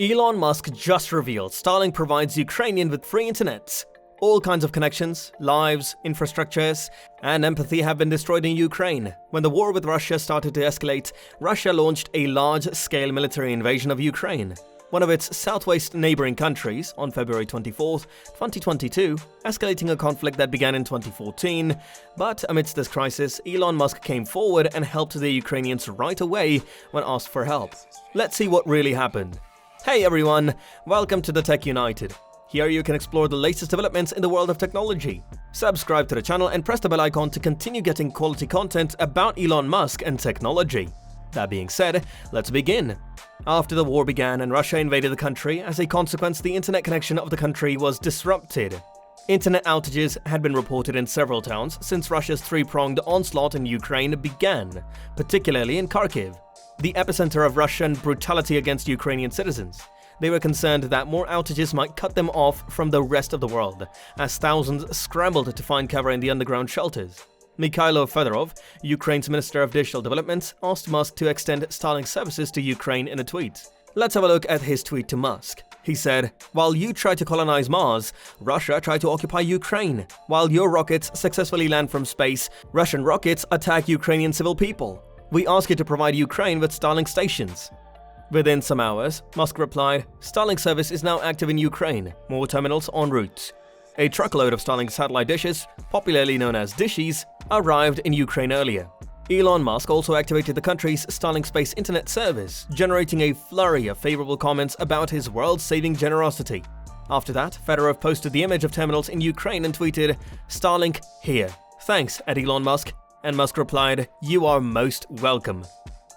Elon Musk just revealed Starlink provides Ukrainians with free internet. All kinds of connections, lives, infrastructures, and empathy have been destroyed in Ukraine. When the war with Russia started to escalate, Russia launched a large-scale military invasion of Ukraine, one of its southwest neighboring countries, on February 24, 2022, escalating a conflict that began in 2014. But amidst this crisis, Elon Musk came forward and helped the Ukrainians right away when asked for help. Let's see what really happened. Hey everyone, welcome to the Tech United. Here you can explore the latest developments in the world of technology. Subscribe to the channel and press the bell icon to continue getting quality content about Elon Musk and technology. That being said, let's begin. After the war began and Russia invaded the country, as a consequence, the internet connection of the country was disrupted. Internet outages had been reported in several towns since Russia's three-pronged onslaught in Ukraine began, particularly in Kharkiv, the epicenter of Russian brutality against Ukrainian citizens. They were concerned that more outages might cut them off from the rest of the world, as thousands scrambled to find cover in the underground shelters. Mikhailo Fedorov, Ukraine's Minister of Digital Development, asked Musk to extend Starlink services to Ukraine in a tweet. Let's have a look at his tweet to Musk. He said, "While you try to colonize Mars, Russia tried to occupy Ukraine. While your rockets successfully land from space, Russian rockets attack Ukrainian civil people. We ask you to provide Ukraine with Starlink stations." Within some hours, Musk replied, "Starlink service is now active in Ukraine. More terminals en route." A truckload of Starlink satellite dishes, popularly known as dishies, arrived in Ukraine earlier. Elon Musk also activated the country's Starlink space internet service, generating a flurry of favorable comments about his world-saving generosity. After that, Fedorov posted the image of terminals in Ukraine and tweeted, "Starlink here. Thanks, at Elon Musk." And Musk replied, "You are most welcome."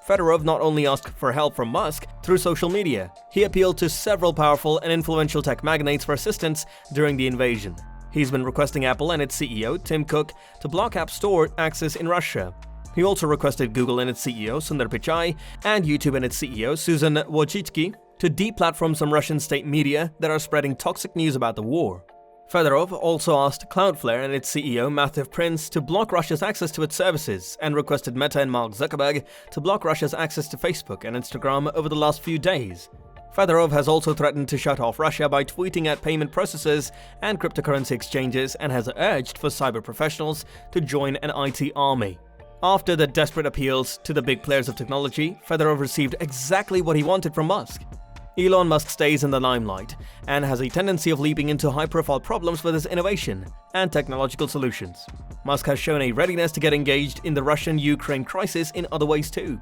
Fedorov not only asked for help from Musk through social media, he appealed to several powerful and influential tech magnates for assistance during the invasion. He's been requesting Apple and its CEO, Tim Cook, to block App Store access in Russia. He also requested Google and its CEO, Sundar Pichai, and YouTube and its CEO, Susan Wojcicki, to deplatform some Russian state media that are spreading toxic news about the war. Fedorov also asked Cloudflare and its CEO, Matthew Prince, to block Russia's access to its services, and requested Meta and Mark Zuckerberg to block Russia's access to Facebook and Instagram over the last few days. Fedorov has also threatened to shut off Russia by tweeting at payment processors and cryptocurrency exchanges, and has urged for cyber professionals to join an IT army. After the desperate appeals to the big players of technology, Fedorov received exactly what he wanted from Musk. Elon Musk stays in the limelight and has a tendency of leaping into high-profile problems with his innovation and technological solutions. Musk has shown a readiness to get engaged in the Russian-Ukraine crisis in other ways too.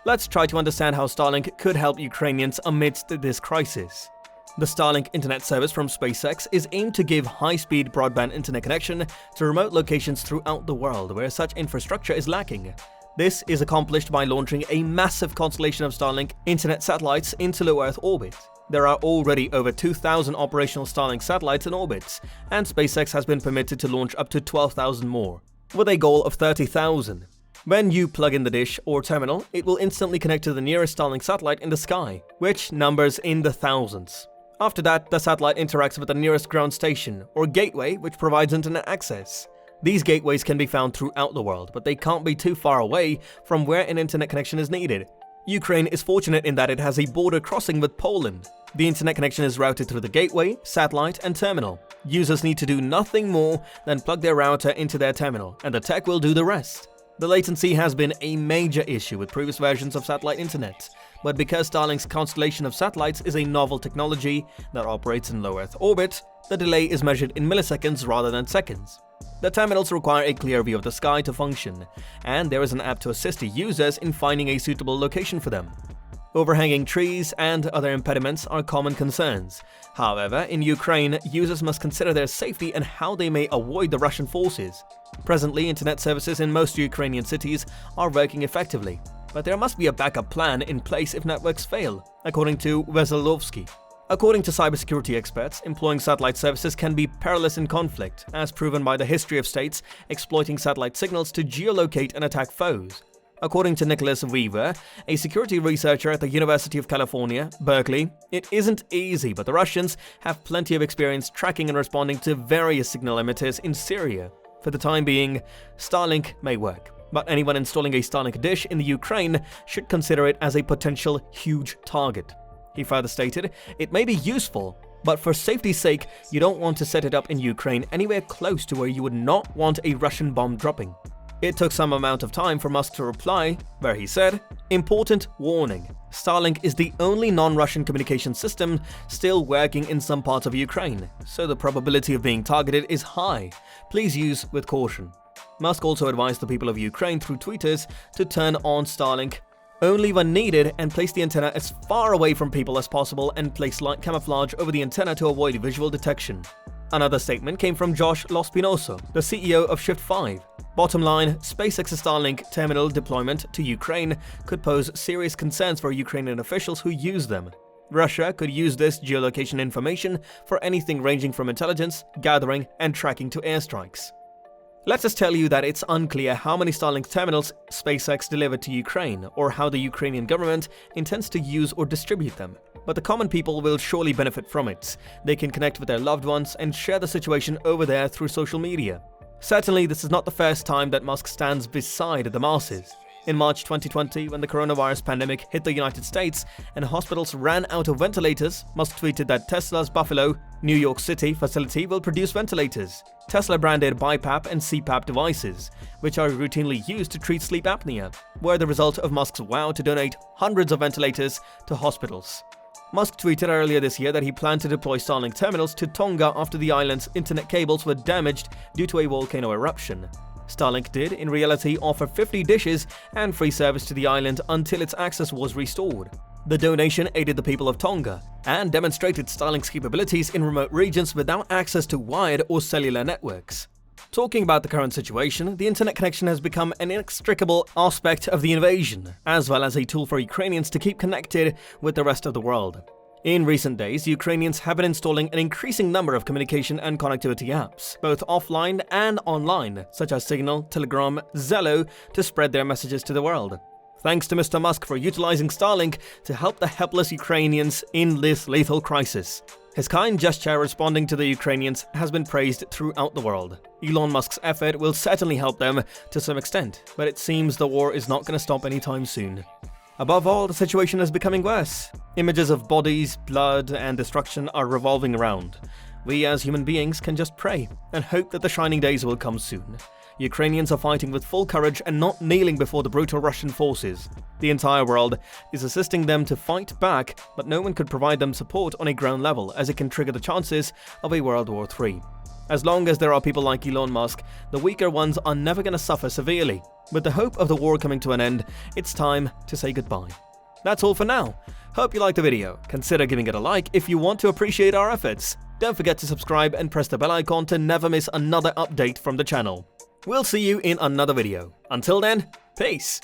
Let's try to understand how Starlink could help Ukrainians amidst this crisis. The Starlink internet service from SpaceX is aimed to give high-speed broadband internet connection to remote locations throughout the world where such infrastructure is lacking. This is accomplished by launching a massive constellation of Starlink internet satellites into low Earth orbit. There are already over 2,000 operational Starlink satellites in orbit, and SpaceX has been permitted to launch up to 12,000 more, with a goal of 30,000. When you plug in the dish or terminal, it will instantly connect to the nearest Starlink satellite in the sky, which numbers in the thousands. After that, the satellite interacts with the nearest ground station or gateway, which provides internet access. These gateways can be found throughout the world, but they can't be too far away from where an internet connection is needed. Ukraine is fortunate in that it has a border crossing with Poland. The internet connection is routed through the gateway, satellite, and terminal. Users need to do nothing more than plug their router into their terminal, and the tech will do the rest. The latency has been a major issue with previous versions of satellite internet, but because Starlink's constellation of satellites is a novel technology that operates in low Earth orbit, the delay is measured in milliseconds rather than seconds. The terminals require a clear view of the sky to function, and there is an app to assist users in finding a suitable location for them. Overhanging trees and other impediments are common concerns. However, in Ukraine, users must consider their safety and how they may avoid the Russian forces. Presently, internet services in most Ukrainian cities are working effectively, but there must be a backup plan in place if networks fail, according to Veselovsky. According to cybersecurity experts, employing satellite services can be perilous in conflict, as proven by the history of states exploiting satellite signals to geolocate and attack foes. According to Nicholas Weaver, a security researcher at the University of California, Berkeley, it isn't easy, but the Russians have plenty of experience tracking and responding to various signal emitters in Syria. For the time being, Starlink may work, but anyone installing a Starlink dish in the Ukraine should consider it as a potential huge target. He further stated, "It may be useful, but for safety's sake, you don't want to set it up in Ukraine anywhere close to where you would not want a Russian bomb dropping." It took some amount of time for Musk to reply, where he said, "Important warning. Starlink is the only non-Russian communication system still working in some parts of Ukraine, so the probability of being targeted is high. Please use with caution." Musk also advised the people of Ukraine through tweeters to turn on Starlink only when needed and place the antenna as far away from people as possible and place light camouflage over the antenna to avoid visual detection. Another statement came from Josh Lospinoso, the CEO of Shift 5. Bottom line, SpaceX's Starlink terminal deployment to Ukraine could pose serious concerns for Ukrainian officials who use them. Russia could use this geolocation information for anything ranging from intelligence, gathering, and tracking to airstrikes. Let's just tell you that it's unclear how many Starlink terminals SpaceX delivered to Ukraine, or how the Ukrainian government intends to use or distribute them. But the common people will surely benefit from it. They can connect with their loved ones and share the situation over there through social media. Certainly, this is not the first time that Musk stands beside the masses. In March 2020, when the coronavirus pandemic hit the United States and hospitals ran out of ventilators, Musk tweeted that Tesla's Buffalo, New York City facility will produce ventilators. Tesla-branded BiPAP and CPAP devices, which are routinely used to treat sleep apnea, were the result of Musk's vow to donate hundreds of ventilators to hospitals. Musk tweeted earlier this year that he planned to deploy Starlink terminals to Tonga after the island's internet cables were damaged due to a volcano eruption. Starlink did, in reality, offer 50 dishes and free service to the island until its access was restored. The donation aided the people of Tonga and demonstrated Starlink's capabilities in remote regions without access to wired or cellular networks. Talking about the current situation, the internet connection has become an inextricable aspect of the invasion, as well as a tool for Ukrainians to keep connected with the rest of the world. In recent days, Ukrainians have been installing an increasing number of communication and connectivity apps, both offline and online, such as Signal, Telegram, Zello, to spread their messages to the world. Thanks to Mr. Musk for utilizing Starlink to help the helpless Ukrainians in this lethal crisis. His kind gesture responding to the Ukrainians has been praised throughout the world. Elon Musk's effort will certainly help them to some extent, but it seems the war is not going to stop anytime soon. Above all, the situation is becoming worse. Images of bodies, blood, and destruction are revolving around. We as human beings can just pray and hope that the shining days will come soon. Ukrainians are fighting with full courage and not kneeling before the brutal Russian forces. The entire world is assisting them to fight back, but no one could provide them support on a ground level, as it can trigger the chances of a World War III. As long as there are people like Elon Musk, the weaker ones are never going to suffer severely. With the hope of the war coming to an end, it's time to say goodbye. That's all for now. Hope you liked the video. Consider giving it a like if you want to appreciate our efforts. Don't forget to subscribe and press the bell icon to never miss another update from the channel. We'll see you in another video. Until then, peace!